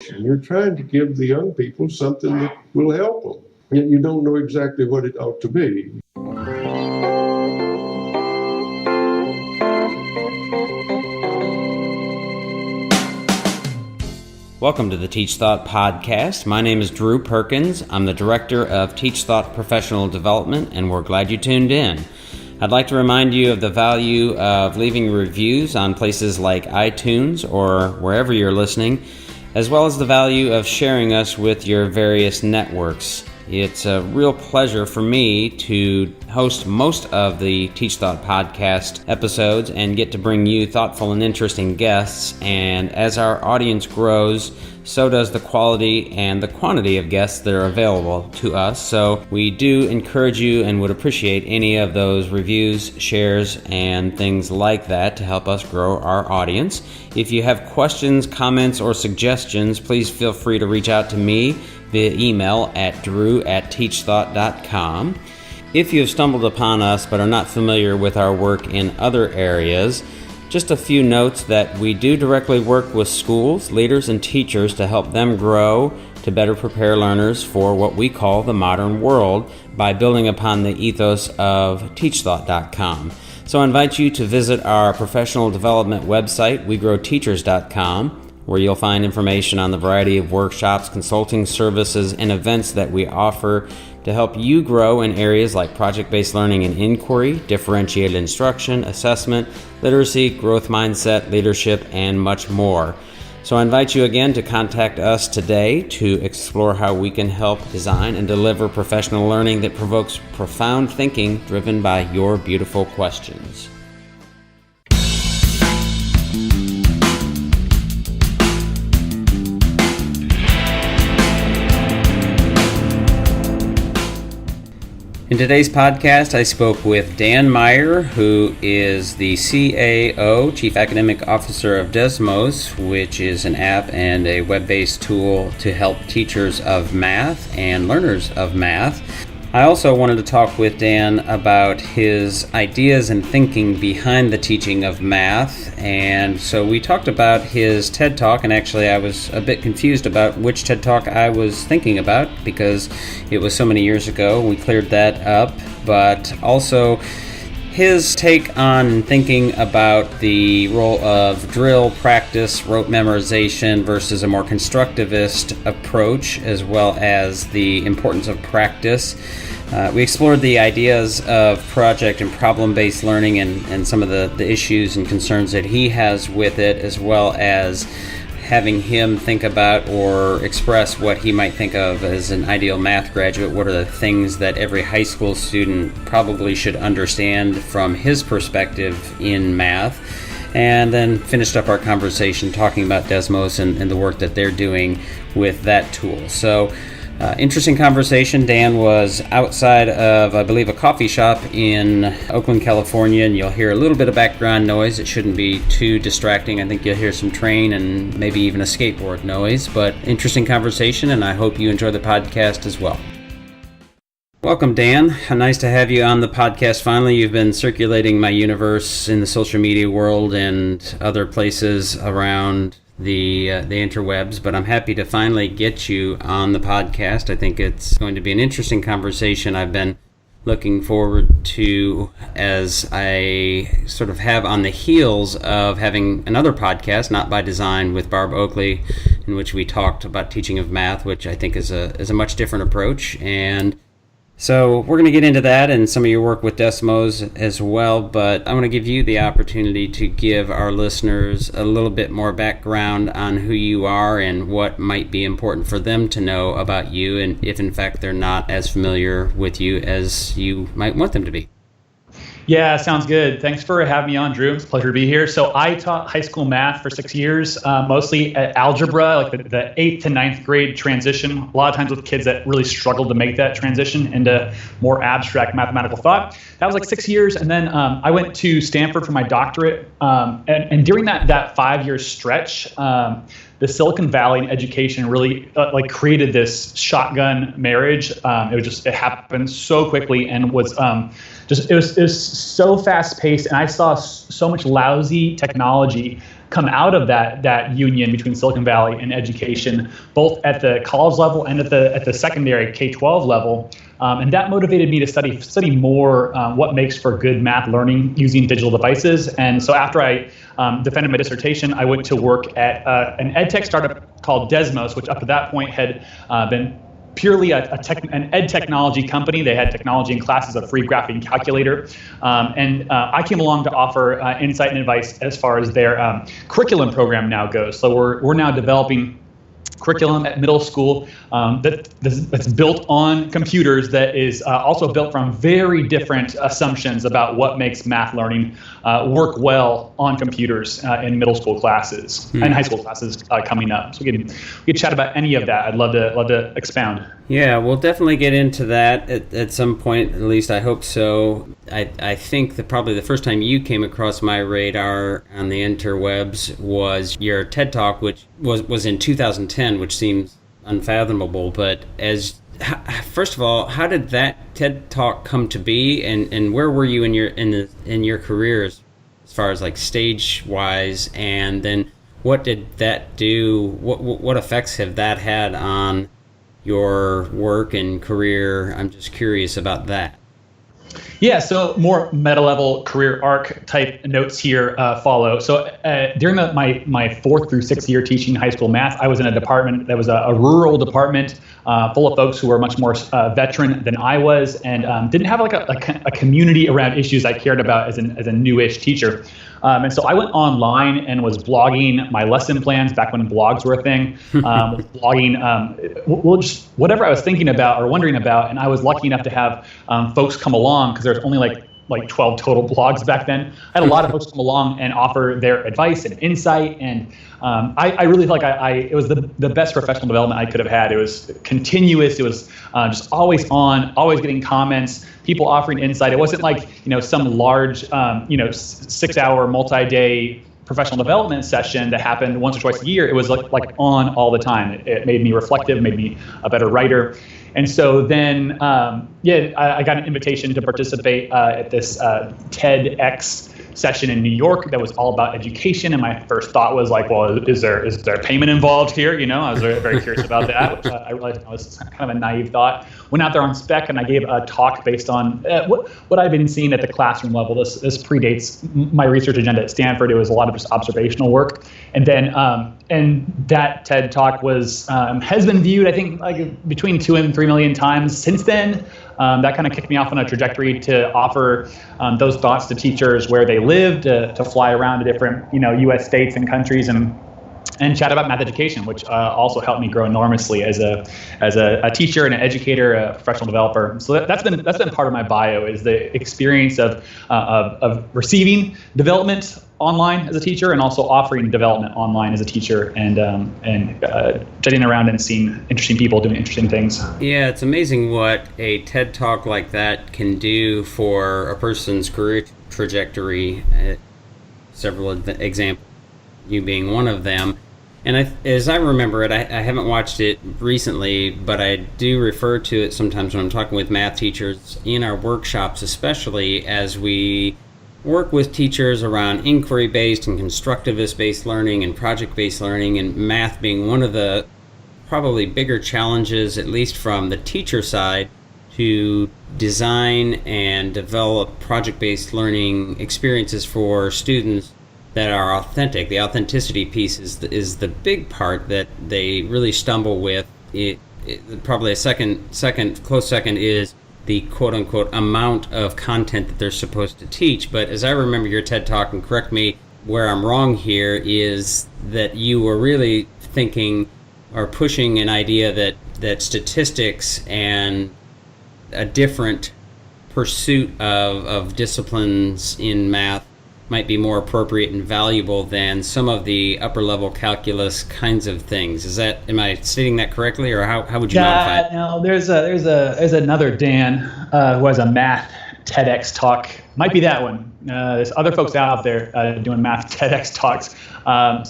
You're trying to give the young people something that will help them, yet you don't know exactly what it ought to be. Welcome to the TeachThought podcast. My name is Drew Perkins. I'm the Director of TeachThought Professional Development, and we're glad you tuned in. I'd like to remind you of the value of leaving reviews on places like iTunes or wherever you're listening, as well as the value of sharing us with your various networks. It's a real pleasure for me to host most of the TeachThought podcast episodes and get to bring you thoughtful and interesting guests. And as our audience grows, so does the quality and the quantity of guests that are available to us. So we do encourage you and would appreciate any of those reviews, shares, and things like that to help us grow our audience. If you have questions, comments, or suggestions, please feel free to reach out to me via email at drew@teachthought.com. If you have stumbled upon us but are not familiar with our work in other areas, just a few notes that we do directly work with schools, leaders, and teachers to help them grow to better prepare learners for what we call the modern world by building upon the ethos of TeachThought.com. So I invite you to visit our professional development website, wegrowteachers.com, where you'll find information on the variety of workshops, consulting services, and events that we offer to help you grow in areas like project-based learning and inquiry, differentiated instruction, assessment, literacy, growth mindset, leadership, and much more. So I invite you again to contact us today to explore how we can help design and deliver professional learning that provokes profound thinking driven by your beautiful questions. In today's podcast, I spoke with Dan Meyer, who is the CAO, Chief Academic Officer of Desmos, which is an app and a web-based tool to help teachers of math and learners of math. I also wanted to talk with Dan about his ideas and thinking behind the teaching of math, and so we talked about his TED Talk, and actually I was a bit confused about which TED Talk I was thinking about because it was so many years ago. We cleared that up, but also his take on thinking about the role of drill, practice, rote memorization versus a more constructivist approach, as well as the importance of practice. We explored the ideas of project and problem-based learning and some of the issues and concerns that he has with it, as well as having him think about or express what he might think of as an ideal math graduate. What are the things that every high school student probably should understand from his perspective in math? And then finished up our conversation talking about Desmos and the work that they're doing with that tool. So interesting conversation. Dan was outside of, I believe, a coffee shop in Oakland, California, and you'll hear a little bit of background noise. It shouldn't be too distracting. I think you'll hear some train and maybe even a skateboard noise, but interesting conversation, and I hope you enjoy the podcast as well. Welcome, Dan. Nice to have you on the podcast finally. You've been circulating my universe in the social media world and other places around the interwebs, but I'm happy to finally get you on the podcast. I think it's going to be an interesting conversation I've been looking forward to, as I sort of have on the heels of having another podcast, Not by Design, with Barb Oakley, in which we talked about teaching of math, which I think is a much different approach. And so we're going to get into that and some of your work with Desmos as well, but I want to give you the opportunity to give our listeners a little bit more background on who you are and what might be important for them to know about you, and if in fact they're not as familiar with you as you might want them to be. Yeah, sounds good. Thanks for having me on, Drew. It's a pleasure to be here. So I taught high school math for 6 years, mostly at algebra, like the 8th to 9th grade transition, a lot of times with kids that really struggled to make that transition into more abstract mathematical thought. That was like 6 years. And then I went to Stanford for my doctorate. And during that 5-year stretch, the Silicon Valley in education really created this shotgun marriage. It happened so quickly and was it was so fast paced, and I saw so much lousy technology come out of that union between Silicon Valley and education, both at the college level and at the secondary K-12 level. And that motivated me to study more what makes for good math learning using digital devices. And so after I defended my dissertation, I went to work at an ed tech startup called Desmos, which up to that point had been purely an ed technology company. They had technology in classes, a free graphing calculator. And I came along to offer insight and advice as far as their curriculum program now goes. So we're now developing curriculum at middle school that's built on computers, that is also built from very different assumptions about what makes math learning work well on computers in middle school classes and high school classes coming up. So we could chat about any of that. I'd love to expound. Yeah, we'll definitely get into that at some point, at least I hope so. I think that probably the first time you came across my radar on the interwebs was your TED Talk, which was in 2010, which seems unfathomable. But first of all, how did that TED Talk come to be, and where were you in your career as far as like stage wise, and then what did that do? What effects have that had on your work and career? I'm just curious about that. Yeah, so more meta-level career arc type notes here follow. So during my 4th through 6th year teaching high school math, I was in a department that was a rural department full of folks who were much more veteran than I was, and didn't have like a community around issues I cared about as a newish teacher. And so I went online and was blogging my lesson plans back when blogs were a thing. Was blogging, just whatever I was thinking about or wondering about. And I was lucky enough to have folks come along, because there's only like 12 total blogs back then. I had a lot of folks come along and offer their advice and insight, and I really felt like it was the best professional development I could have had. It was continuous. It was just always on, always getting comments, people offering insight. It wasn't like some large 6-hour multi-day professional development session that happened once or twice a year. It was like on all the time. It made me reflective, made me a better writer. And so then, I got an invitation to participate at this TEDx session in New York that was all about education. And my first thought was like, well, is there payment involved here? I was very, very curious about that, which I realized was kind of a naive thought. Went out there on spec and I gave a talk based on what I've been seeing at the classroom level. This predates my research agenda at Stanford. It was a lot of just observational work. And then, and that TED Talk has been viewed, I think, like between 2 and 3 million times since then. That kind of kicked me off on a trajectory to offer those thoughts to teachers where they lived, to fly around to different, U.S. states and countries and chat about math education, which also helped me grow enormously as a teacher and an educator, a professional developer. So that's been part of my bio, is the experience of receiving development online as a teacher, and also offering development online as a teacher, and jetting around and seeing interesting people doing interesting things. Yeah, it's amazing what a TED Talk like that can do for a person's career trajectory. Several examples, you being one of them. And as I remember it, I haven't watched it recently, but I do refer to it sometimes when I'm talking with math teachers in our workshops, especially as we work with teachers around inquiry-based and constructivist-based learning and project-based learning, and math being one of the probably bigger challenges, at least from the teacher side, to design and develop project-based learning experiences for students that are authentic. The authenticity piece is the big part that they really stumble with. Probably a close second is the quote-unquote amount of content that they're supposed to teach. But as I remember your TED Talk, and correct me where I'm wrong here, is that you were really thinking or pushing an idea that statistics and a different pursuit of disciplines in math might be more appropriate and valuable than some of the upper level calculus kinds of things. Am I stating that correctly, or how would you modify it? No, there's another Dan who has a math TEDx talk. Might be that one. There's other folks out there doing math TEDx talks.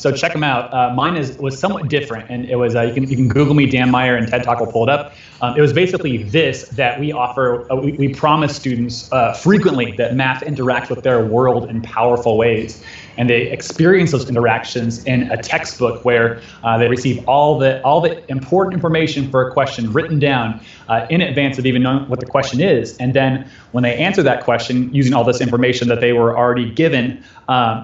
So check them out. Mine was somewhat different, and it was you can Google me, Dan Meyer, and TED Talk will pull it up. It was basically that we offer. We promise students frequently that math interacts with their world in powerful ways. and they experience those interactions in a textbook where they receive all the important information for a question written down in advance of even knowing what the question is. And then when they answer that question using all this information that they were already given,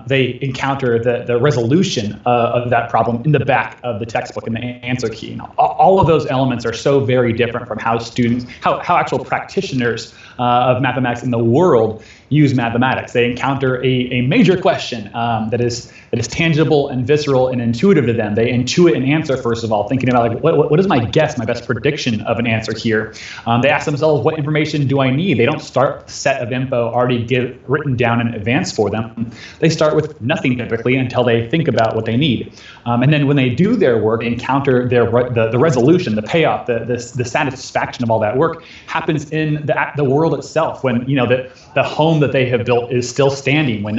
they encounter the resolution of that problem in the back of the textbook in the answer key. And all of those elements are so very different from how actual practitioners of mathematics in the world use mathematics. They encounter a major question that is tangible and visceral and intuitive to them. They intuit an answer, first of all, thinking about like what is my guess, my best prediction of an answer here. They ask themselves, what information do I need? They don't start a set of info already written down in advance for them. They start with nothing typically until they think about what they need. And then when they do their work, they encounter the resolution, the payoff, the satisfaction of all that work happens in the world itself, when the home that they have built is still standing, when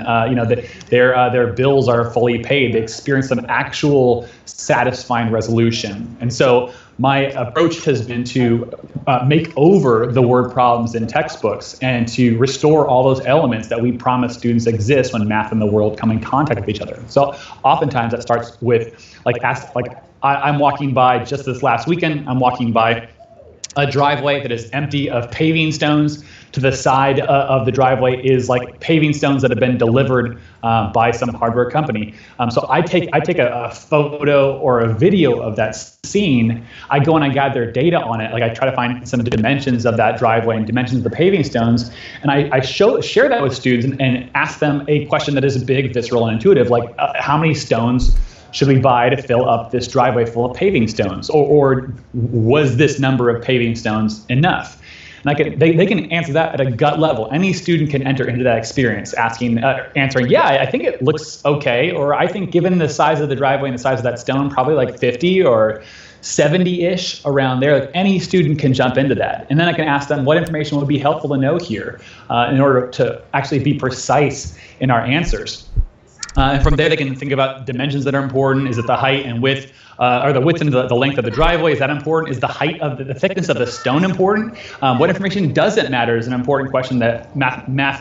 their bills are fully paid. They experience some actual satisfying resolution. And so my approach has been to make over the word problems in textbooks and to restore all those elements that we promise students exist when math and the world come in contact with each other. So oftentimes that starts with I'm walking by just this last weekend, I'm walking by a driveway that is empty of paving stones. To the side of the driveway is like paving stones that have been delivered by some hardware company. So I take a photo or a video of that scene. I go and I gather data on it. Like I try to find some dimensions of that driveway and dimensions of the paving stones, and I share that with students and ask them a question that is big, visceral, and intuitive, like how many stones should we buy to fill up this driveway full of paving stones? Or was this number of paving stones enough? And they can answer that at a gut level. Any student can enter into that experience answering, yeah, I think it looks okay. Or I think given the size of the driveway and the size of that stone, probably like 50 or 70-ish around there. Like any student can jump into that. And then I can ask them what information would be helpful to know here in order to actually be precise in our answers. And from there, they can think about dimensions that are important. Is it the height and width, or the width and the length of the driveway? Is that important? Is the height of the thickness of the stone important? What information doesn't matter is an important question that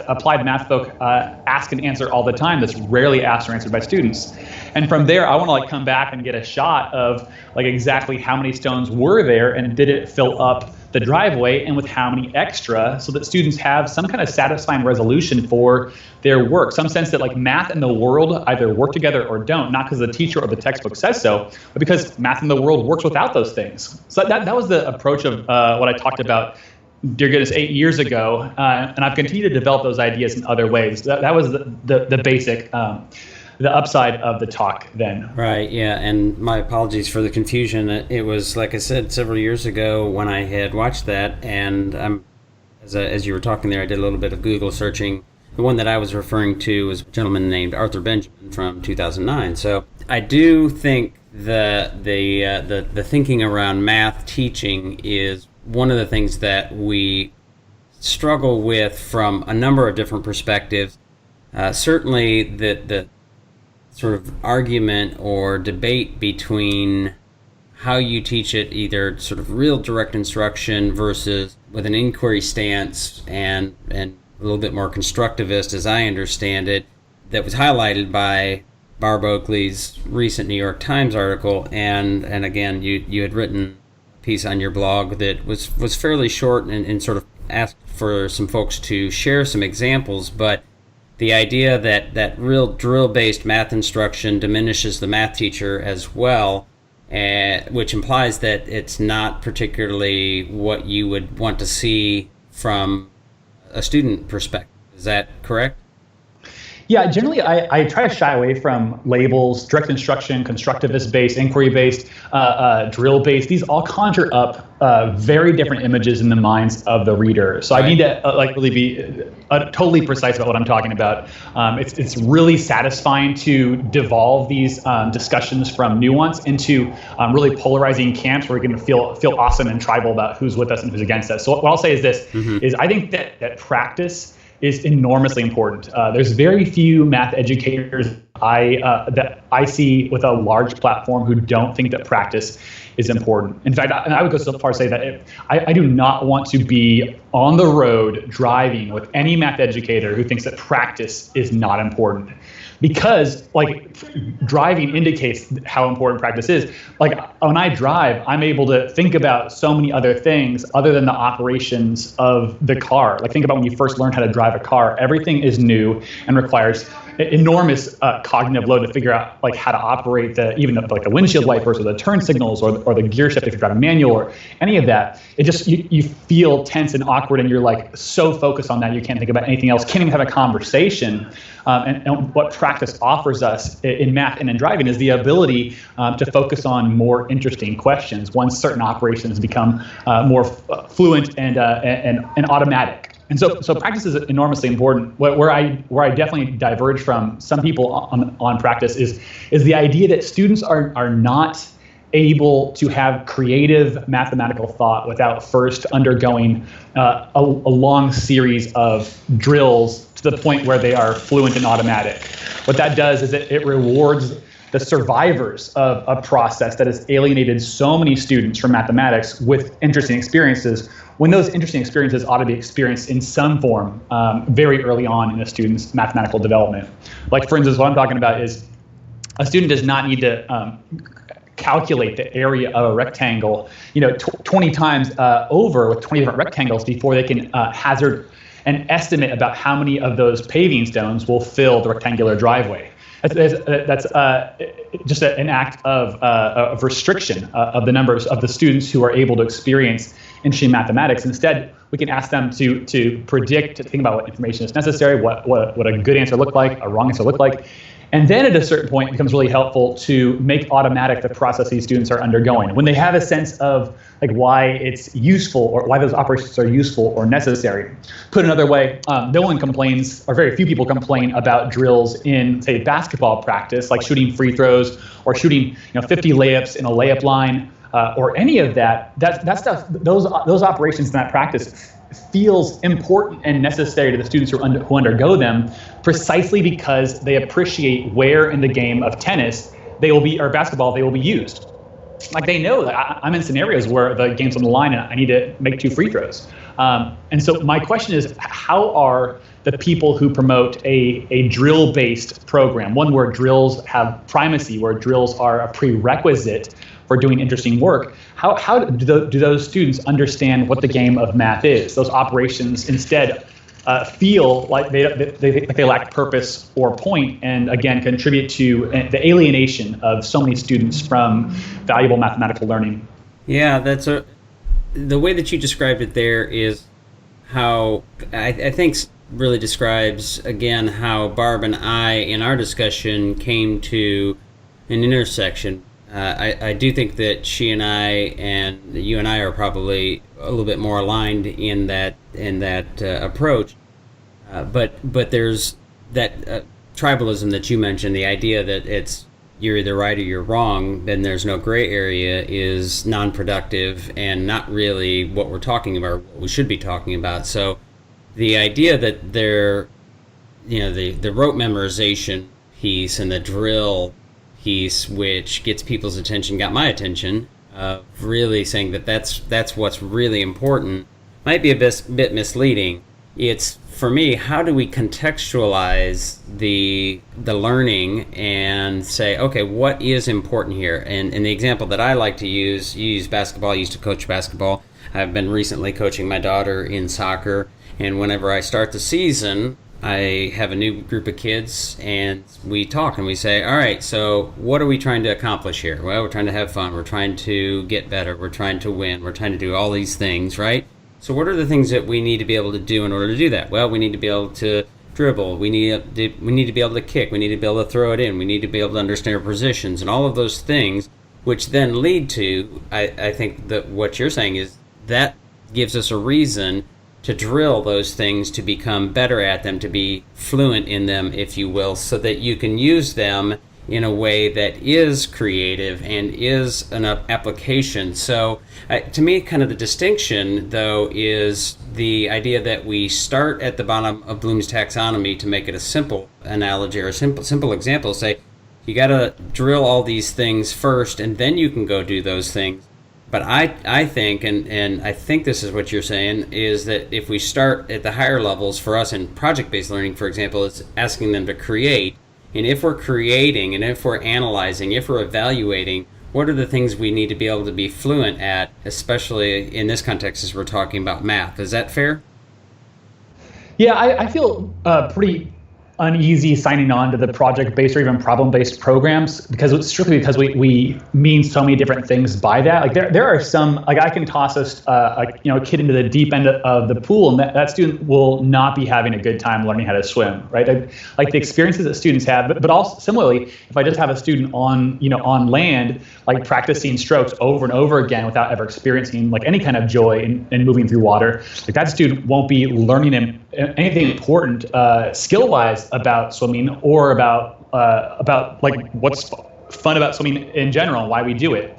applied math folk ask and answer all the time. That's rarely asked or answered by students. And from there, I want to come back and get a shot of exactly how many stones were there and did it fill up the driveway, and with how many extra, so that students have some kind of satisfying resolution for their work, some sense that math and the world either work together or don't, not because the teacher or the textbook says so, but because math and the world works without those things. So that was the approach of what I talked about, dear goodness, 8 years ago, and I've continued to develop those ideas in other ways. That was the basic the upside of the talk then. Right, yeah, and my apologies for the confusion. It was, like I said, several years ago when I had watched that, and as you were talking there, I did a little bit of Google searching. The one that I was referring to was a gentleman named Arthur Benjamin from 2009. So I do think the thinking around math teaching is one of the things that we struggle with from a number of different perspectives. Certainly the sort of argument or debate between how you teach it, either sort of real direct instruction versus with an inquiry stance and a little bit more constructivist, as I understand it, that was highlighted by Barb Oakley's recent New York Times article. And again, you had written a piece on your blog that was fairly short and sort of asked for some folks to share some examples, but the idea that real drill-based math instruction diminishes the math teacher as well, which implies that it's not particularly what you would want to see from a student perspective. Is that correct? Yeah, generally I try to shy away from labels, direct instruction, constructivist-based, inquiry-based, drill-based. These all conjure up very different images in the minds of the reader. So I need to really be totally precise about what I'm talking about. It's really satisfying to devolve these discussions from nuance into really polarizing camps where we can feel awesome and tribal about who's with us and who's against us. So what I'll say is this, is I think that practice is enormously important. There's very few math educators that I see with a large platform who don't think that practice is important. In fact, I would go so far as to say that I do not want to be on the road driving with any math educator who thinks that practice is not important. Because like driving indicates how important practice is. Like when I drive, I'm able to think about so many other things other than the operations of the car. Like think about when you first learn how to drive a car, everything is new and requires enormous cognitive load to figure out like how to operate even the windshield wipers or the turn signals or the gear shift if you're driving manual or any of that. It just, you feel tense and awkward and you're like so focused on that you can't think about anything else, can't even have a conversation. And what practice offers us in math and in driving is the ability to focus on more interesting questions once certain operations become more fluent and automatic. And so practice is enormously important. Where I definitely diverge from some people on practice is the idea that students are not able to have creative mathematical thought without first undergoing a long series of drills to the point where they are fluent and automatic. What that does is it rewards the survivors of a process that has alienated so many students from mathematics with interesting experiences, when those interesting experiences ought to be experienced in some form very early on in a student's mathematical development. Like for instance, what I'm talking about is a student does not need to calculate the area of a rectangle 20 times over with 20 different rectangles before they can hazard an estimate about how many of those paving stones will fill the rectangular driveway. That's just an act of restriction of the numbers of the students who are able to experience interesting mathematics. Instead, we can ask them to predict, to think about what information is necessary, what a good answer look like, a wrong answer look like. And then at a certain point, it becomes really helpful to make automatic the process these students are undergoing. When they have a sense of like why it's useful or why those operations are useful or necessary. Put another way, no one complains, or very few people complain about drills in, say, basketball practice, like shooting free throws or shooting 50 layups in a layup line or any of that. That stuff, those operations in that practice feels important and necessary to the students who undergo them, precisely because they appreciate where in the game of tennis they will be, or basketball, they will be used. Like they know that I'm in scenarios where the game's on the line and I need to make 2 free throws. And so my question is, how are the people who promote a drill-based program, one where drills have primacy, where drills are a prerequisite for doing interesting work, how do those students understand what the game of math is? Those operations instead feel like they lack purpose or point, and again contribute to the alienation of so many students from valuable mathematical learning. Yeah, the way that you described it there is how I think really describes again how Barb and I in our discussion came to an intersection. I do think that she and you and I are probably a little bit more aligned in that approach. But there's that tribalism that you mentioned, the idea that you're either right or you're wrong, then there's no gray area, is non-productive and not really what we're talking about, what we should be talking about. So the idea that the rote memorization piece and the drill piece, which gets people's attention, got my attention, really saying that that's what's really important, might be a bit misleading. It's, for me, how do we contextualize the learning and say, okay, what is important here? And the example that I like to use, you use basketball, I used to coach basketball. I've been recently coaching my daughter in soccer, and whenever I start the season, I have a new group of kids and we talk and we say, all right, so what are we trying to accomplish here? Well, we're trying to have fun. We're trying to get better. We're trying to win. We're trying to do all these things, right? So what are the things that we need to be able to do in order to do that? Well, we need to be able to dribble. We need to be able to kick. We need to be able to throw it in. We need to be able to understand our positions and all of those things, which then lead to, I think that what you're saying is that gives us a reason to drill those things, to become better at them, to be fluent in them, if you will, so that you can use them in a way that is creative and is an application. So to me, kind of the distinction, though, is the idea that we start at the bottom of Bloom's taxonomy to make it a simple analogy or a simple example. Say, you got to drill all these things first, and then you can go do those things. But I think, and I think this is what you're saying, is that if we start at the higher levels, for us in project-based learning, for example, it's asking them to create. And if we're creating, and if we're analyzing, if we're evaluating, what are the things we need to be able to be fluent at, especially in this context as we're talking about math? Is that fair? Yeah, I feel pretty uneasy signing on to the project-based or even problem-based programs strictly because we mean so many different things by that. Like there are some, like I can toss a kid into the deep end of the pool, and that student will not be having a good time learning how to swim, right? Like the experiences that students have, but also similarly, if I just have a student on land, like practicing strokes over and over again without ever experiencing like any kind of joy in moving through water, like that student won't be learning anything important skill-wise about swimming or about like what's fun about swimming in general and why we do it.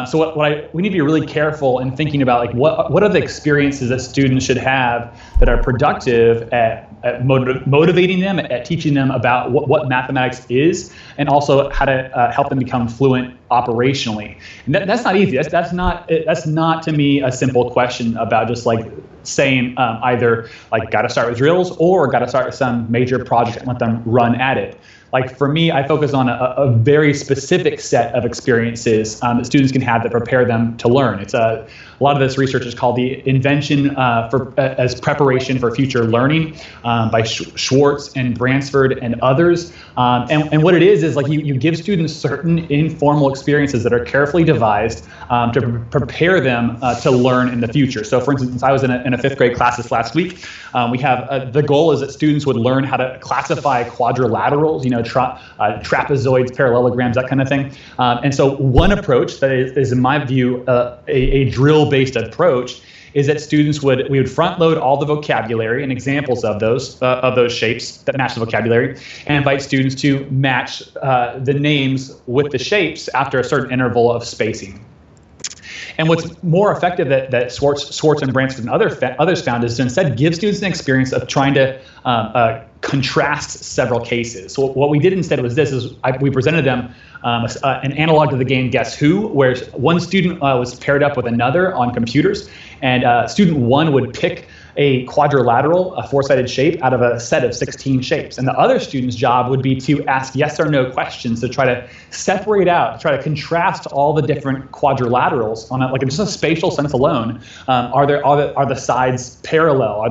So we need to be really careful in thinking about like what are the experiences that students should have that are productive at motivating them, at teaching them about what mathematics is, and also how to help them become fluent operationally. And that's not easy. That's not to me a simple question about just like saying either like got to start with drills or got to start with some major project and let them run at it. Like for me, I focus on a very specific set of experiences that students can have that prepare them to learn. It's a lot of this research is called the invention as preparation for future learning by Schwartz and Bransford and others. And what it is like you give students certain informal experiences that are carefully devised to prepare them to learn in the future. So for instance, I was in a fifth grade class this last week. We have the goal is that students would learn how to classify quadrilaterals, trapezoids, parallelograms, that kind of thing. And so one approach that is in my view, a drill-based approach is that we would front load all the vocabulary and examples of those shapes that match the vocabulary, and invite students to match the names with the shapes after a certain interval of spacing. And what's more effective that Schwartz and Bransford and others found is to instead give students an experience of trying to contrast several cases. So what we did instead was we presented them an analog to the game Guess Who, where one student was paired up with another on computers, and student one would pick a quadrilateral, a four-sided shape out of a set of 16 shapes. And the other student's job would be to ask yes or no questions to try to separate out, try to contrast all the different quadrilaterals on just a spatial sense alone. Are the sides parallel?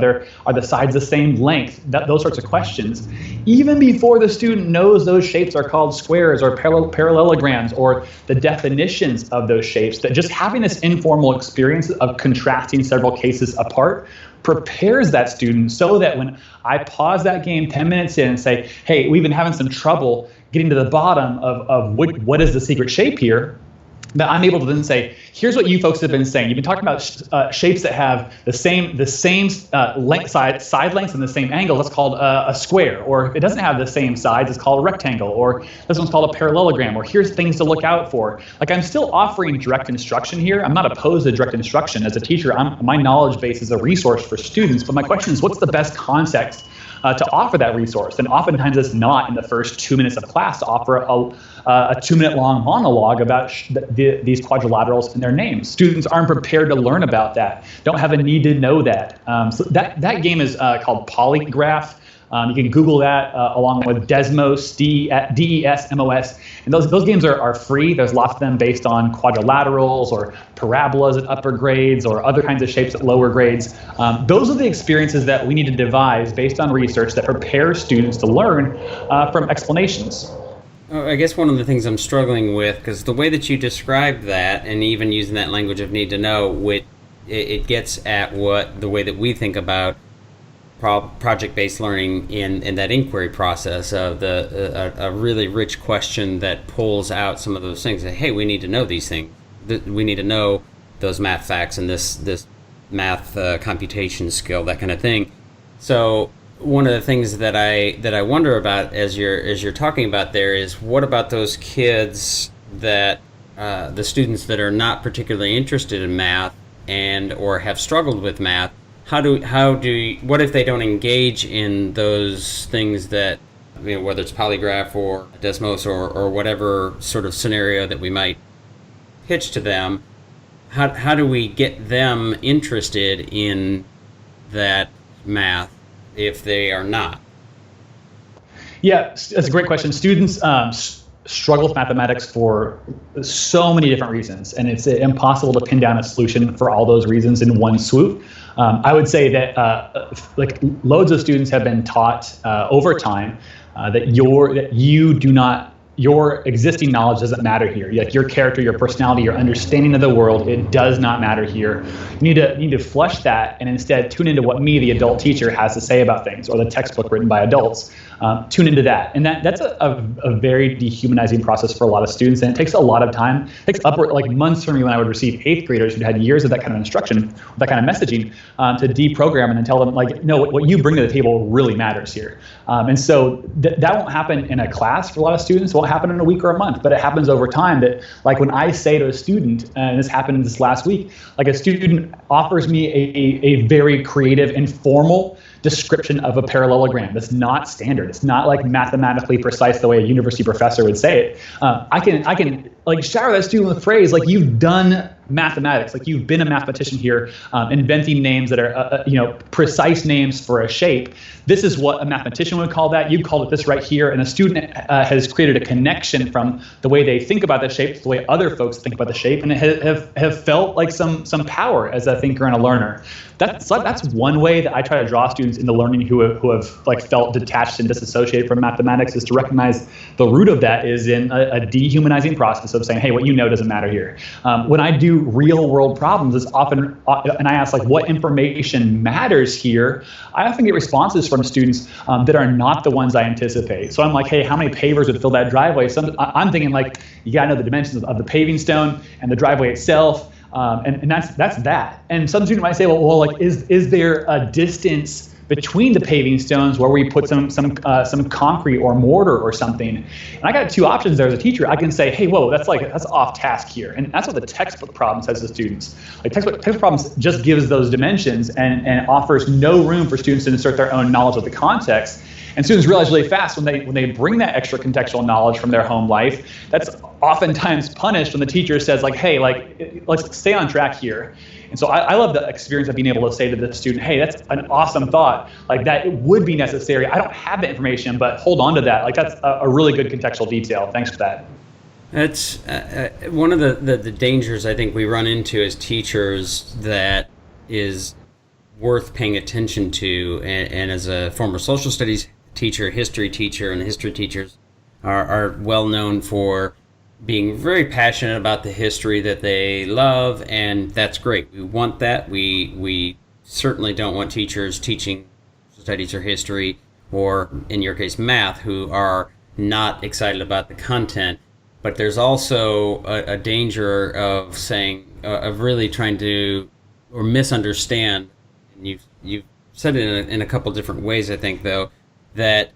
Are the sides the same length? Those sorts of questions. Even before the student knows those shapes are called squares or parallelograms or the definitions of those shapes, that just having this informal experience of contrasting several cases apart prepares that student so that when I pause that game 10 minutes in and say, hey, we've been having some trouble getting to the bottom of what is the secret shape here, that I'm able to then say, here's what you folks have been saying. You've been talking about shapes that have the same length, side lengths and the same angle. That's called a square. Or if it doesn't have the same sides, it's called a rectangle. Or this one's called a parallelogram. Or here's things to look out for. Like I'm still offering direct instruction here. I'm not opposed to direct instruction. As a teacher, my knowledge base is a resource for students. But my question is, what's the best context to offer that resource? And oftentimes it's not in the first 2 minutes of class to offer a 2-minute long monologue about these quadrilaterals and their names. Students aren't prepared to learn about that, don't have a need to know that. So that game is called Polygraph. You can Google that along with Desmos, DESMOS. And those games are free. There's lots of them based on quadrilaterals or parabolas at upper grades or other kinds of shapes at lower grades. Those are the experiences that we need to devise based on research that prepare students to learn from explanations. I guess one of the things I'm struggling with, because the way that you described that, and even using that language of need to know, it gets at the way that we think about project-based learning in that inquiry process of a really rich question that pulls out some of those things. That, hey, we need to know these things. We need to know those math facts and this math computation skill, that kind of thing. So one of the things that I wonder about as you're talking about there is, what about those kids that the students that are not particularly interested in math and or have struggled with math? What if they don't engage in those things that whether it's polygraph or Desmos or whatever sort of scenario that we might pitch to them, how do we get them interested in that math if they are not? Yeah, that's a great question. Students struggle with mathematics for so many different reasons, and it's impossible to pin down a solution for all those reasons in one swoop. I would say that like loads of students have been taught over time that your existing knowledge doesn't matter here. Like your character, your personality, your understanding of the world, it does not matter here. You need to flush that and instead tune into what me, the adult teacher, has to say about things, or the textbook written by adults. Tune into that. And that's a very dehumanizing process for a lot of students, and it takes a lot of time. It takes upward like months for me when I would receive 8th graders who had years of that kind of instruction, that kind of messaging, to deprogram and then tell them, like, no, what you bring to the table really matters here. And so that won't happen in a class for a lot of students. It won't happen in a week or a month, but it happens over time. That, like, when I say to a student, and this happened this last week, like a student offers me a very creative, informal description of a parallelogram that's not standard. It's not like mathematically precise the way a university professor would say it. I can like shower that student with praise, like, you've done mathematics, like you've been a mathematician here, inventing names that are precise names for a shape. This is what a mathematician would call that. You called it this right here, and a student has created a connection from the way they think about the shape to the way other folks think about the shape, and have felt like some power as a thinker and a learner. That's one way that I try to draw students into learning who have like felt detached and disassociated from mathematics, is to recognize the root of that is in a dehumanizing process of saying, hey, what you know doesn't matter here. When I do real world problems, it's often, and I ask, like, what information matters here, I often get responses from students that are not the ones I anticipate. So I'm like, hey, how many pavers would fill that driveway? So I'm thinking, like, you gotta know the dimensions of the paving stone and the driveway itself. And that's that. And some student might say, well, like, is there a distance between the paving stones where we put some concrete or mortar or something? And I got two options there as a teacher. I can say, hey, whoa, that's off task here. And that's what the textbook problem says to students. Like, textbook problems just gives those dimensions and offers no room for students to insert their own knowledge of the context. And students realize really fast when they bring that extra contextual knowledge from their home life, that's oftentimes punished when the teacher says, like, hey, like, let's stay on track here. And so I love the experience of being able to say to the student, hey, that's an awesome thought. Like, that it would be necessary. I don't have the information, but hold on to that. Like, that's a really good contextual detail. Thanks for that. That's one of the dangers I think we run into as teachers that is worth paying attention to. And as a former social studies teacher, history teacher, and history teachers are well known for being very passionate about the history that they love, and that's great. We want that. We certainly don't want teachers teaching social studies or history, or in your case math, who are not excited about the content. But there's also a danger of saying, of really trying to or misunderstand. And you've said it in a couple different ways, I think, though, that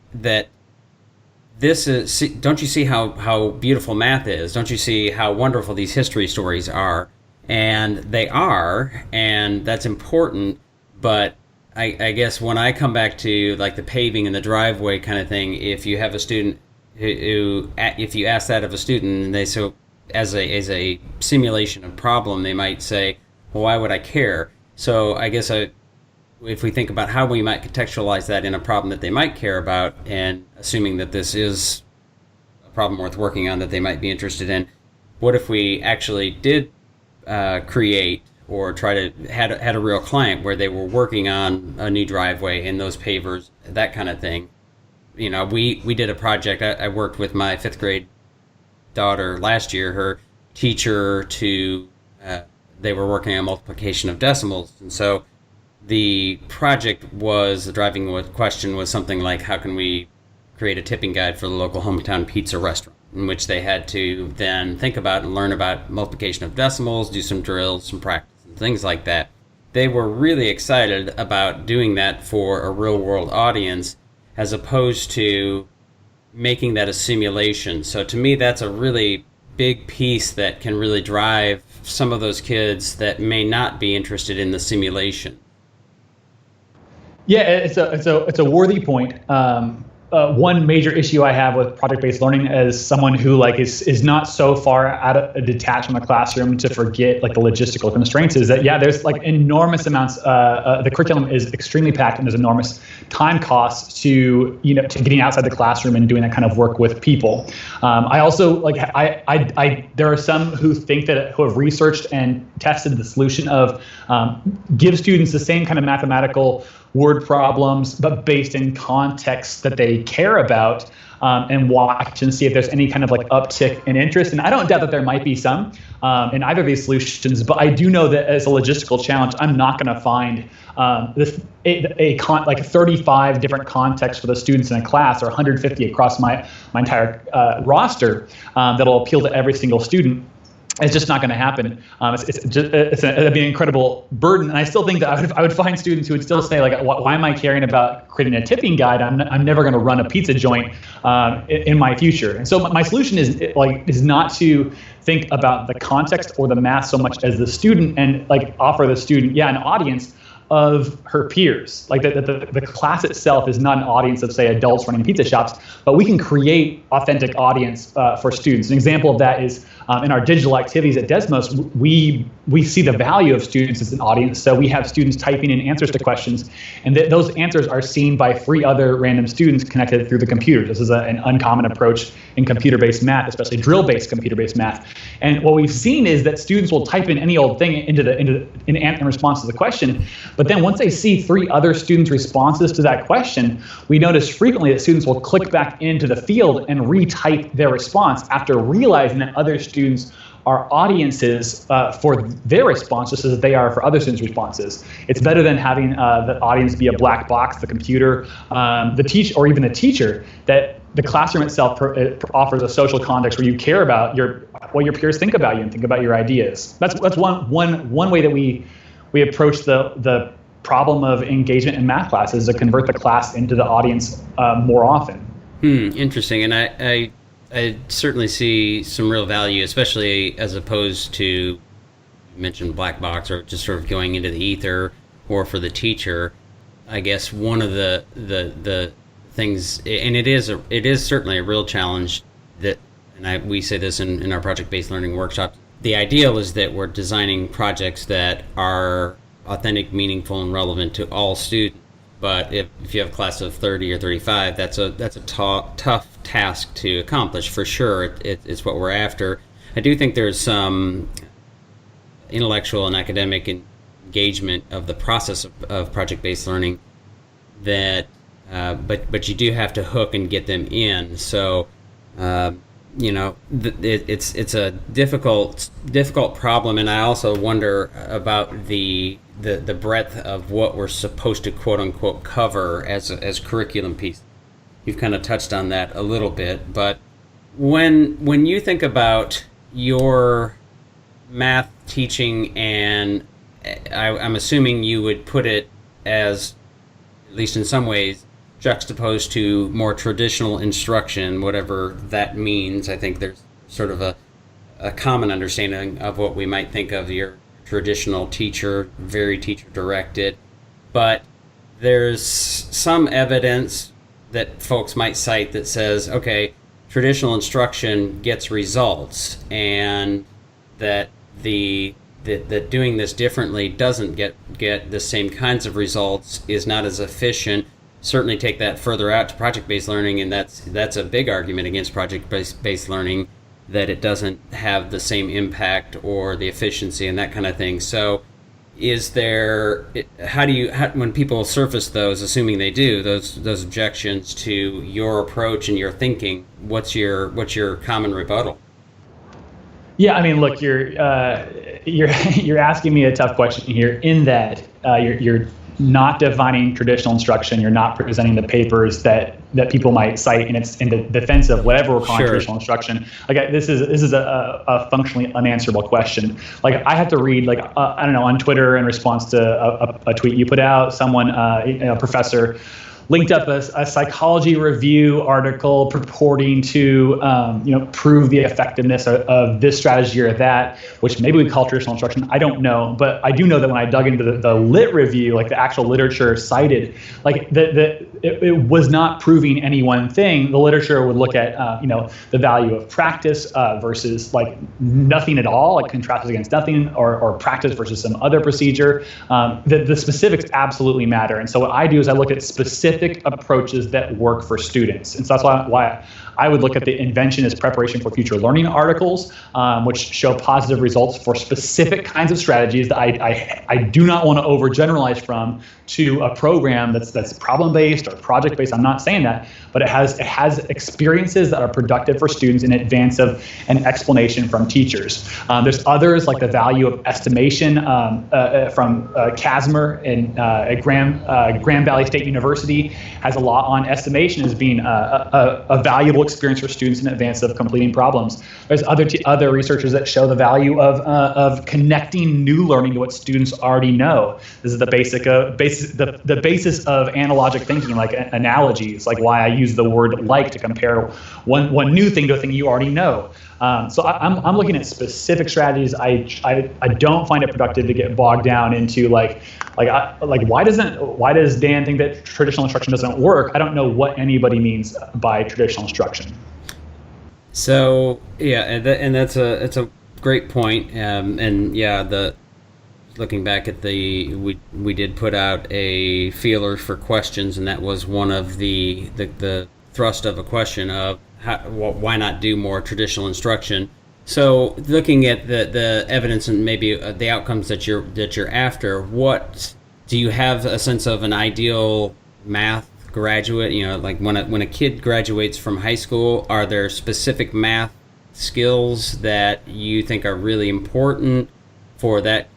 this is, don't you see how beautiful math is? Don't you see how wonderful these history stories are? And they are, and that's important. But I guess when I come back to, like, the paving and the driveway kind of thing, if you have a student who if you ask that of a student, and they, so as a simulation of problem, they might say, well, why would I care? So I guess if we think about how we might contextualize that in a problem that they might care about, and assuming that this is a problem worth working on that they might be interested in, what if we actually did create or try to had a real client where they were working on a new driveway and those pavers, that kind of thing? You know, we did a project. I worked with my 5th grade daughter last year, her teacher, to they were working on multiplication of decimals, and so the project was, the driving question was something like, how can we create a tipping guide for the local hometown pizza restaurant, in which they had to then think about and learn about multiplication of decimals, do some drills, some practice, and things like that. They were really excited about doing that for a real world audience, as opposed to making that a simulation. So to me, that's a really big piece that can really drive some of those kids that may not be interested in the simulation. Yeah, it's a worthy point. one major issue I have with project-based learning as someone who is not so far detached from the classroom to forget the logistical constraints is that there's enormous amounts. The curriculum is extremely packed, and there's enormous time costs to getting outside the classroom and doing that kind of work with people. I also there are some who have researched and tested the solution of give students the same kind of mathematical word problems, but based in contexts that they care about, and watch and see if there's any kind of uptick in interest. And I don't doubt that there might be some in either of these solutions, but I do know that as a logistical challenge, I'm not going to find 35 different contexts for the students in a class, or 150 across my entire roster that'll appeal to every single student. It's just not going to happen. It'd be an incredible burden, and I still think that I would find students who would still say why am I caring about creating a tipping guide? I'm never going to run a pizza joint in my future. And so my solution is not to think about the context or the math so much as the student, and offer the student an audience of her peers. The class itself is not an audience of, say, adults running pizza shops, but we can create authentic audience for students. An example of that is in our digital activities at Desmos, we see the value of students as an audience. So we have students typing in answers to questions, and those answers are seen by 3 other random students connected through the computer. This is an uncommon approach in computer-based math, especially drill-based computer-based math. And what we've seen is that students will type in any old thing in response to the question, but then once they see 3 other students' responses to that question, we notice frequently that students will click back into the field and retype their response after realizing that other students are audiences for their response just as they are for other students' responses. It's better than having the audience be a black box, the computer, or even the teacher, that the classroom itself offers a social context where you care about what your peers think about you and think about your ideas. That's one way that we approach the problem of engagement in math classes, to convert the class into the audience more often. Interesting, and I certainly see some real value, especially as opposed to, you mentioned black box, or just sort of going into the ether, or for the teacher. I guess one of the things, and it is certainly a real challenge that, and we say this in our project-based learning workshops. The ideal is that we're designing projects that are authentic, meaningful, and relevant to all students. But if you have a class of 30 or 35, that's a tough task to accomplish, for sure. It's what we're after. I do think there's some intellectual and academic engagement of the process of project-based learning that, but you do have to hook and get them in. So, it's a difficult problem, and I also wonder about the breadth of what we're supposed to quote unquote cover as curriculum piece. You've kind of touched on that a little bit, but when you think about your math teaching, and I'm assuming you would put it as, at least in some ways, juxtaposed to more traditional instruction, whatever that means. I think there's sort of a common understanding of what we might think of your traditional teacher, very teacher-directed. But there's some evidence that folks might cite that says, okay, traditional instruction gets results, and that that doing this differently doesn't get the same kinds of results, is not as efficient. Certainly take that further out to project-based learning, and that's a big argument against project-based learning, that it doesn't have the same impact or the efficiency and that kind of thing. So is there, how when people surface those, assuming they do, those objections to your approach and your thinking, what's your common rebuttal? Yeah, I mean, look, you're asking me a tough question here, in that you're not defining traditional instruction. You're not presenting the papers that people might cite in the defense of whatever we're calling traditional instruction. This is a functionally unanswerable question. I have to read, I don't know, on Twitter in response to a tweet you put out, someone, a professor linked up a psychology review article purporting to prove the effectiveness of this strategy or that, which maybe we call traditional instruction. I don't know, but I do know that when I dug into the lit review, like the actual literature cited, like it was not proving any one thing. The literature would look at the value of practice versus like nothing at all, like contrasted against nothing, or practice versus some other procedure. The specifics absolutely matter. And so what I do is I look at specific approaches that work for students. And so that's why I would look at the invention as preparation for future learning articles, which show positive results for specific kinds of strategies that I do not want to overgeneralize from to a program that's problem-based or project-based. I'm not saying that, but it has experiences that are productive for students in advance of an explanation from teachers. There's others like the value of estimation from Casimir at Grand Valley State University has a law on estimation as being a valuable experience for students in advance of completing problems. There's other researchers that show the value of connecting new learning to what students already know. This is the the basis of analogic thinking, like analogies, like why I use the word like to compare one new thing to a thing you already know. So I'm looking at specific strategies. I don't find it productive to get bogged down into like why does Dan think that traditional instruction doesn't work? I don't know what anybody means by traditional instruction. So yeah, and that's a great point. Looking back at we did put out a feeler for questions, and that was one of the thrust of a question of why not do more traditional instruction. So looking at the evidence and maybe the outcomes that you're after, what do you have a sense of an ideal math graduate? Like when a kid graduates from high school, are there specific math skills that you think are really important for that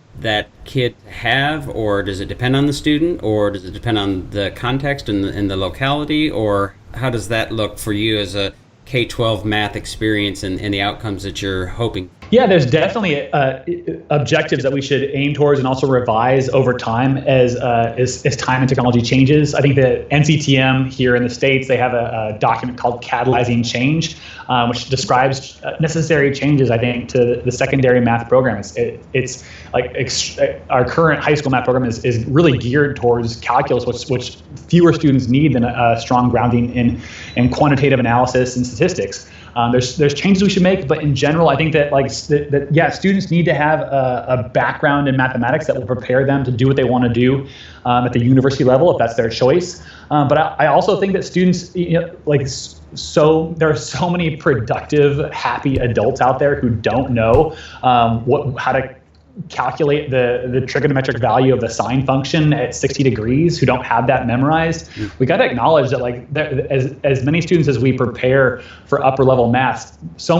kid to have, or does it depend on the student, or does it depend on the context and the locality, or how does that look for you as a K-12 math experience and the outcomes that you're hoping? Yeah, there's definitely objectives that we should aim towards and also revise over time as time and technology changes. I think that NCTM here in the States, they have a document called Catalyzing Change, which describes necessary changes, I think, to the secondary math program. It's like our current high school math program is really geared towards calculus, which fewer students need than a strong grounding in quantitative analysis and statistics. There's changes we should make, but in general, I think that students need to have a background in mathematics that will prepare them to do what they want to do at the university level, if that's their choice. But I also think that students, there are so many productive, happy adults out there who don't know how to calculate the trigonometric value of the sine function at 60 degrees, who don't have that memorized. We got to acknowledge that as many students as we prepare for upper level math,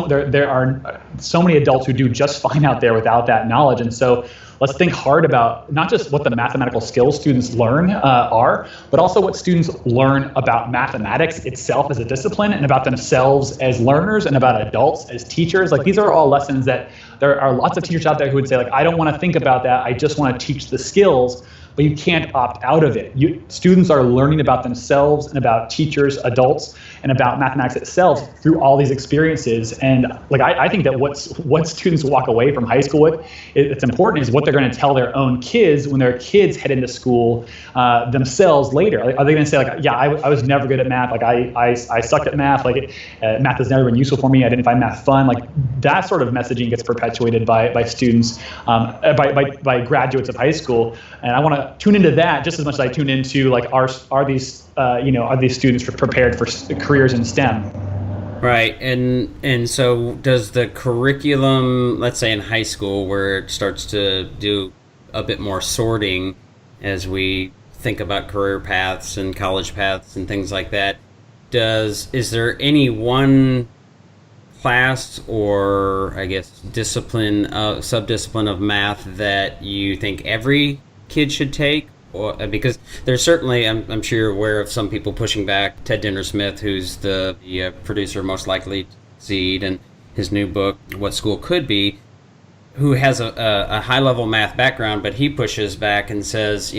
there are so many adults who do just fine out there without that knowledge. And so let's think hard about not just what the mathematical skills students learn are, but also what students learn about mathematics itself as a discipline, and about themselves as learners, and about adults as teachers. Like, these are all lessons that there are lots of teachers out there who would say, like, I don't want to think about that. I just want to teach the skills. But you can't opt out of it. Students are learning about themselves and about teachers, adults, and about mathematics itself through all these experiences. And I think that what students walk away from high school with, it's important, is what they're going to tell their own kids when their kids head into school themselves later. Are they going to say, like, yeah, I was never good at math. Like, I sucked at math. Like, math has never been useful for me. I didn't find math fun. Like, that sort of messaging gets perpetuated by students, by graduates of high school. And I want to tune into that just as much as I tune into, like, are these students prepared for careers in STEM? Right, and so does the curriculum, let's say in high school, where it starts to do a bit more sorting as we think about career paths and college paths and things like that, is there any one class or, I guess, discipline, subdiscipline of math that you think every kid should take? Or, because there's certainly, I'm sure you're aware of some people pushing back. Ted Dintersmith, who's the producer Most Likely to Succeed, and his new book, What School Could Be, who has a high-level math background, but he pushes back and says,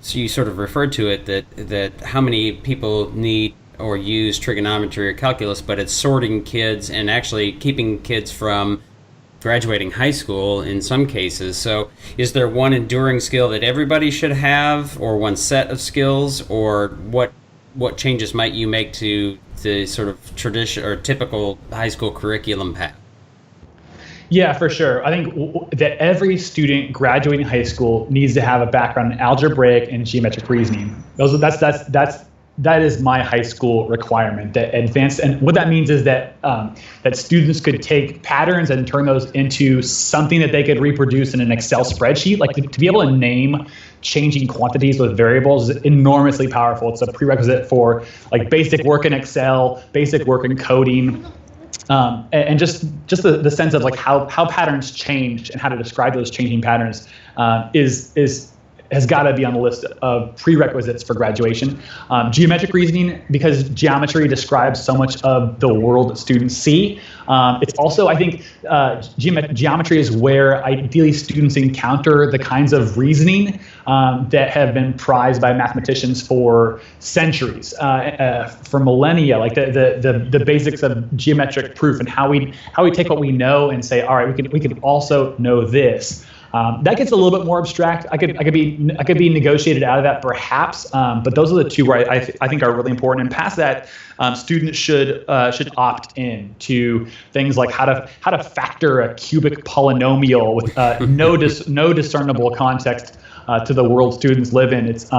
so you sort of referred to it that how many people need or use trigonometry or calculus, but it's sorting kids and actually keeping kids from graduating high school in some cases. So is there one enduring skill that everybody should have, or one set of skills, or what changes might you make to the sort of tradition or typical high school curriculum path? Yeah, for sure. I think that every student graduating high school needs to have a background in algebraic and geometric reasoning. That is my high school requirement. That advanced, and what that means is that that students could take patterns and turn those into something that they could reproduce in an Excel spreadsheet. Like to be able to name changing quantities with variables is enormously powerful. It's a prerequisite for like basic work in Excel, basic work in coding. And just the sense of like how patterns change and how to describe those changing patterns has got to be on the list of prerequisites for graduation. Geometric reasoning, because geometry describes so much of the world that students see. It's also, I think, geometry is where ideally students encounter the kinds of reasoning that have been prized by mathematicians for centuries, for millennia, like the basics of geometric proof and how we take what we know and say, all right, we can also know this. That gets a little bit more abstract. I could be negotiated out of that perhaps, but those are the two where I think are really important. And past that, students should opt in to things like how to factor a cubic polynomial with no discernible context to the world students live in. It's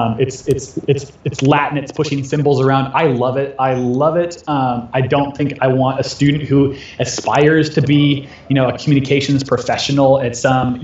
Latin. It's pushing symbols around. I love it. I don't think I want a student who aspires to be, a communications professional at some,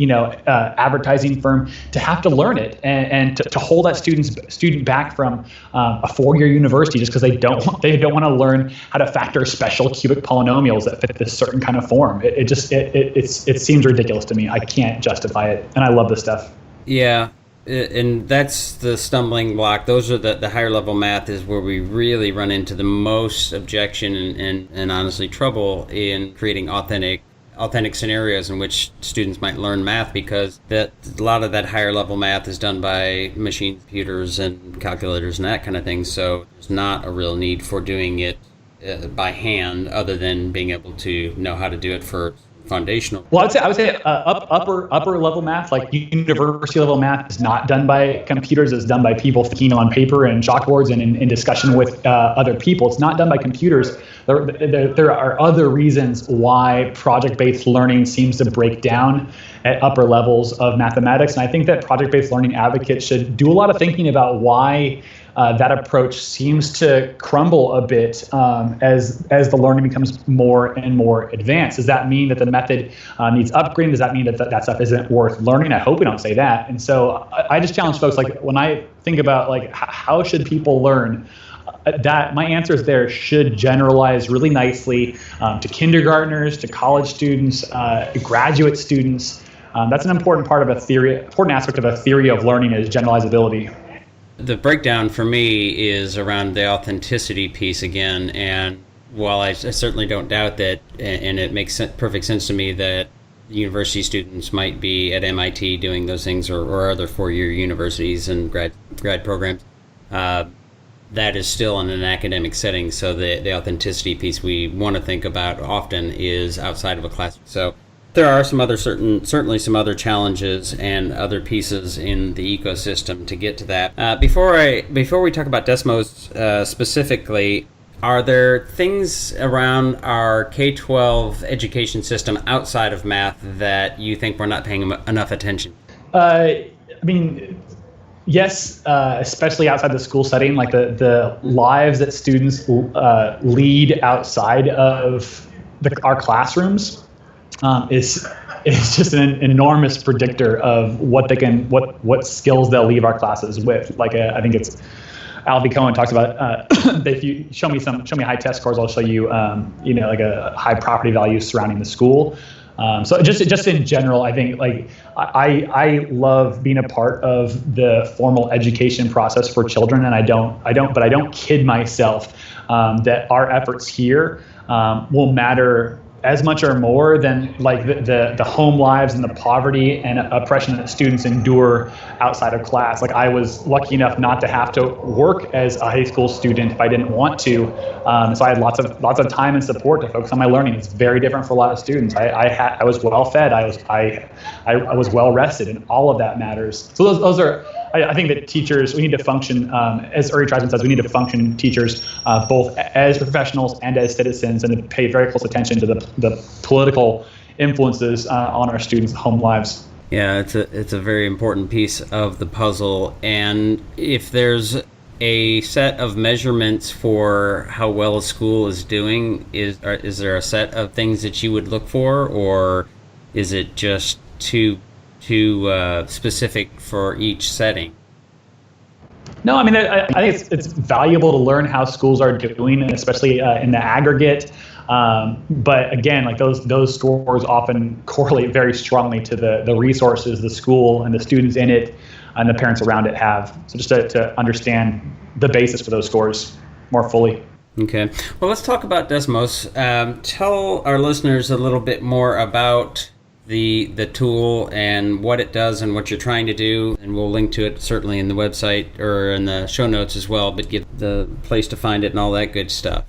advertising firm to have to learn it and to hold that student back from a 4-year university just because they don't want to learn how to factor special cubic polynomials that fit this certain kind of form. It seems ridiculous to me. I can't justify it, and I love this stuff. Yeah, and that's the stumbling block. Those are the higher level math is where we really run into the most objection and honestly trouble in creating authentic scenarios in which students might learn math, because a lot of that higher level math is done by machine computers and calculators and that kind of thing. So there's not a real need for doing it by hand, other than being able to know how to do it for foundational. Well, I would say upper level math, like university level math, is not done by computers. It's done by people thinking on paper and chalkboards and in discussion with other people. It's not done by computers. There are other reasons why project-based learning seems to break down at upper levels of mathematics, and I think that project-based learning advocates should do a lot of thinking about why that approach seems to crumble a bit as the learning becomes more and more advanced. Does that mean that the method needs upgrading? Does that mean that stuff isn't worth learning? I hope we don't say that. And so I just challenge folks, like when I think about like how should people learn, that my answer is there should generalize really nicely to kindergartners, to college students, graduate students. That's an important aspect of a theory of learning is generalizability. The breakdown for me is around the authenticity piece again, and while I certainly don't doubt that, and it makes perfect sense to me that university students might be at MIT doing those things, or other 4-year universities and grad programs, that is still in an academic setting. So the authenticity piece we want to think about often is outside of a classroom. So there are certainly some other challenges and other pieces in the ecosystem to get to that. Before we talk about Desmos specifically, are there things around our K-12 education system outside of math that you think we're not paying enough attention? Yes, especially outside the school setting, like the lives that students lead outside of our classrooms. Is just an enormous predictor of what skills they'll leave our classes with. Like I think it's Alfie Cohen talks about if you show me high test scores, I'll show you like a high property value surrounding the school. So just in general, I think like I love being a part of the formal education process for children, and I don't kid myself that our efforts here will matter as much or more than like the home lives and the poverty and oppression that students endure outside of class. Like I was lucky enough not to have to work as a high school student if I didn't want to. So I had lots of time and support to focus on my learning. It's very different for a lot of students. I was well fed. I was well rested, and all of that matters. So those are. I think that teachers, we need to function, as Uri Treisman says, we need to function teachers both as professionals and as citizens, and to pay very close attention to the political influences on our students' home lives. Yeah, it's a very important piece of the puzzle. And if there's a set of measurements for how well a school is doing, is there a set of things that you would look for, or is it just too specific for each setting? No, I mean, I think it's valuable to learn how schools are doing, especially in the aggregate. But again, like those scores often correlate very strongly to the resources the school and the students in it and the parents around it have. So just to understand the basis for those scores more fully. Okay. Well, let's talk about Desmos. Tell our listeners a little bit more about the tool and what it does and what you're trying to do, and we'll link to it certainly in the website or in the show notes as well, but give the place to find it and all that good stuff.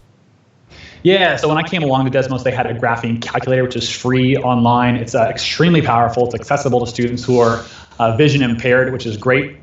Yeah, so when I came along to Desmos, they had a graphing calculator, which is free online. It's extremely powerful. It's accessible to students who are vision impaired, which is great.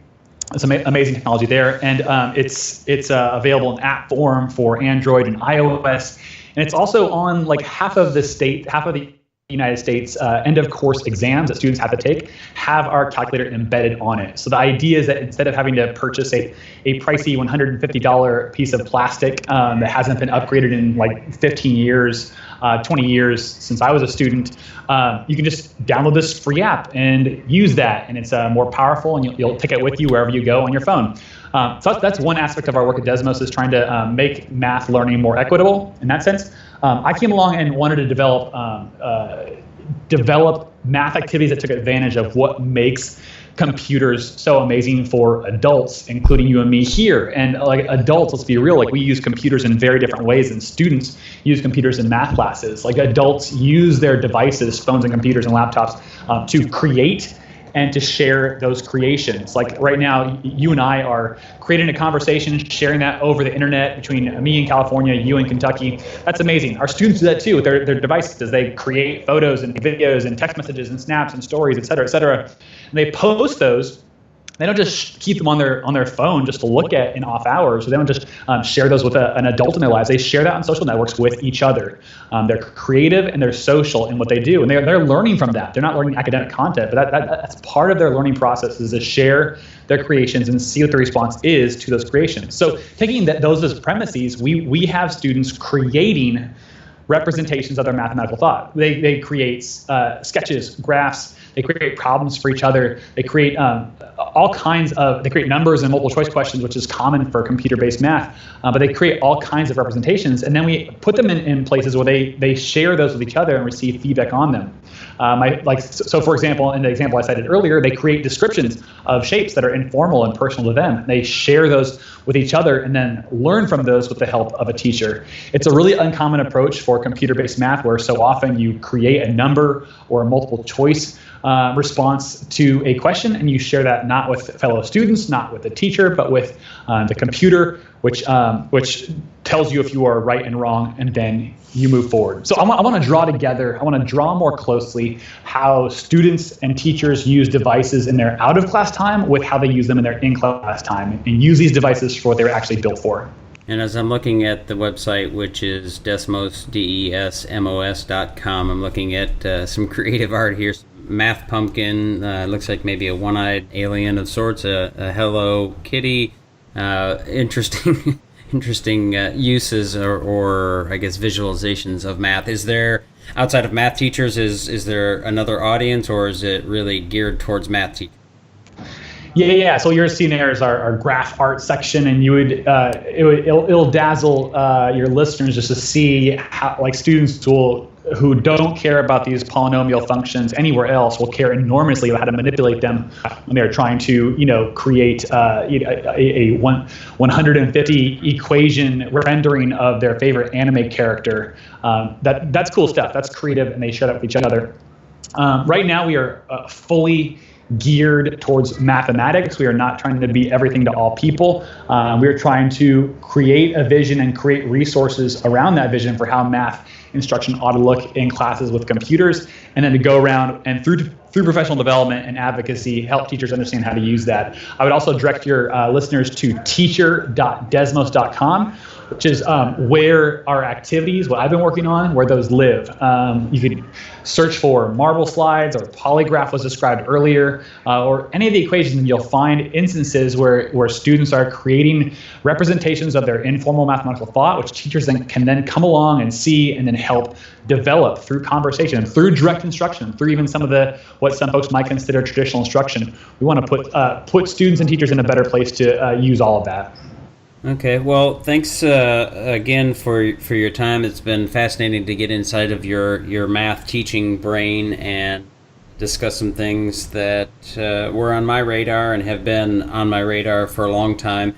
It's amazing technology there, and it's available in app form for Android and iOS, and it's also on like half of the United States end of course exams that students have to take have our calculator embedded on it. So the idea is that instead of having to purchase a pricey $150 piece of plastic that hasn't been upgraded in like 15 years, 20 years since I was a student, you can just download this free app and use that, and it's more powerful, and you'll take it with you wherever you go on your phone. So that's one aspect of our work at Desmos, is trying to make math learning more equitable in that sense. I came along and wanted to develop math activities that took advantage of what makes computers so amazing for adults, including you and me here. And like adults, let's be real, like we use computers in very different ways than students use computers in math classes. Like adults use their devices, phones and computers and laptops, to create and to share those creations. Like right now, you and I are creating a conversation, sharing that over the internet between me in California, you in Kentucky. That's amazing. Our students do that too with their devices. They create photos and videos and text messages and snaps and stories, et cetera, et cetera. And they post those. They don't just keep them on their phone just to look at in off hours. Or they don't just share those with an adult in their lives. They share that on social networks with each other. They're creative and they're social in what they do, and they're learning from that. They're not learning academic content, but that's part of their learning process, is to share their creations and see what the response is to those creations. So taking those as premises, we have students creating representations of their mathematical thought. They create sketches, graphs. They create problems for each other. They create they create numbers and multiple choice questions, which is common for computer-based math. But they create all kinds of representations, and then we put them in places where they share those with each other and receive feedback on them. So for example, in the example I cited earlier, they create descriptions of shapes that are informal and personal to them. They share those with each other and then learn from those with the help of a teacher. It's a really uncommon approach for computer-based math, where so often you create a number or a multiple choice response to a question, and you share that not with fellow students, not with the teacher, but with the computer, which tells you if you are right and wrong, and then you move forward. So I want to draw more closely how students and teachers use devices in their out-of-class time with how they use them in their in-class time, and use these devices for what they're actually built for. And as I'm looking at the website, which is Desmos, DESMOS.com, I'm looking at some creative art here. Math pumpkin, looks like maybe a one-eyed alien of sorts, a Hello Kitty. Interesting uses or I guess visualizations of math. Is there, outside of math teachers, is there another audience, or is it really geared towards math teachers? Yeah. So what you're seeing there is our graph art section, and it'll dazzle your listeners just to see how, like, students who don't care about these polynomial functions anywhere else will care enormously about how to manipulate them when they're trying to, create a 150 equation rendering of their favorite anime character. That's cool stuff. That's creative, and they share that with each other. Right now, we are fully geared towards mathematics. We are not trying to be everything to all people. We are trying to create a vision and create resources around that vision for how math instruction ought to look in classes with computers, and then to go around and through professional development and advocacy, help teachers understand how to use that. I would also direct your listeners to teacher.desmos.com, which is where our activities, what I've been working on, where those live. You could search for marble slides, or polygraph was described earlier, or any of the equations, and you'll find instances where students are creating representations of their informal mathematical thought, which teachers can then come along and see and then help develop through conversation, through direct instruction, through even some of what some folks might consider traditional instruction. We want to put students and teachers in a better place to use all of that. Okay, well, thanks again for your time. It's been fascinating to get inside of your math teaching brain and discuss some things that were on my radar and have been on my radar for a long time.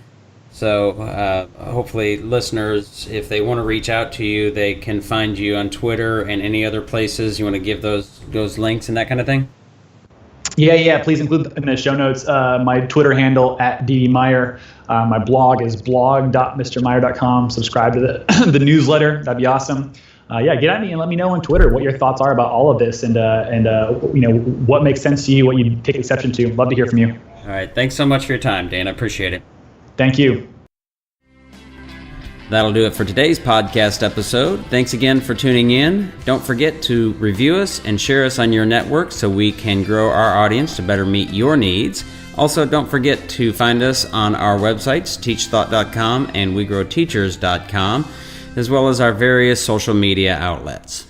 So hopefully listeners, if they want to reach out to you, they can find you on Twitter and any other places. You want to give those links and that kind of thing? Yeah. Please include in the show notes my Twitter handle @ddmeyer. My blog is blog.mrmeyer.com. Subscribe to the newsletter. That'd be awesome. Get at me and let me know on Twitter what your thoughts are about all of this, and what makes sense to you, what you take exception to. Love to hear from you. All right. Thanks so much for your time, Dan. I appreciate it. Thank you. That'll do it for today's podcast episode. Thanks again for tuning in. Don't forget to review us and share us on your network so we can grow our audience to better meet your needs. Also, don't forget to find us on our websites, TeachThought.com and WeGrowTeachers.com, as well as our various social media outlets.